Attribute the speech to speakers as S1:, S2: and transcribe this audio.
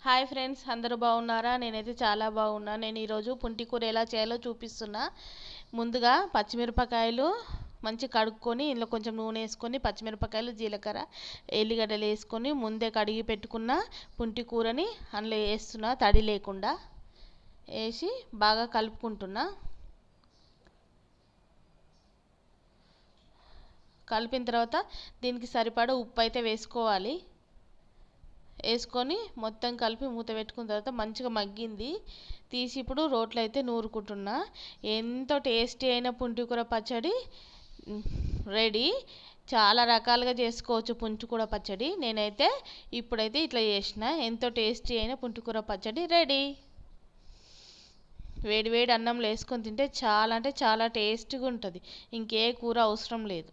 S1: Hi friends, అందరూ బాగున్నారా? నేనైతే చాలా బాగున్నా. నేను ఈరోజు పుంటి కూర ఎలా చేయాలో చూపిస్తున్నా. ముందుగా పచ్చిమిరపకాయలు మంచి కడుక్కొని ఇందులో కొంచెం నూనె వేసుకొని పచ్చిమిరపకాయలు, జీలకర్ర, ఎల్లిగడ్డలు వేసుకొని ముందే కడిగి పెట్టుకున్న పుంటి కూరని అందులో వేస్తున్నా. తడి లేకుండా వేసి బాగా కలుపుకుంటున్నా. కలిపిన తర్వాత దీనికి సరిపడా ఉప్పు అయితే వేసుకోవాలి. వేసుకొని మొత్తం కలిపి మూత పెట్టుకున్న తర్వాత మంచిగా మగ్గింది. తీసి ఇప్పుడు రోట్లో అయితే నూరుకుంటున్నా. ఎంతో టేస్టీ అయిన పుంటికూర పచ్చడి రెడీ. చాలా రకాలుగా చేసుకోవచ్చు పుంటికూర పచ్చడి. నేనైతే ఇప్పుడైతే ఇట్లా చేసిన. ఎంతో టేస్టీ అయిన పుంటికూర పచ్చడి రెడీ. వేడి వేడి అన్నంలో వేసుకొని తింటే చాలా అంటే చాలా టేస్టీగా ఉంటుంది. ఇంకే కూర అవసరం లేదు.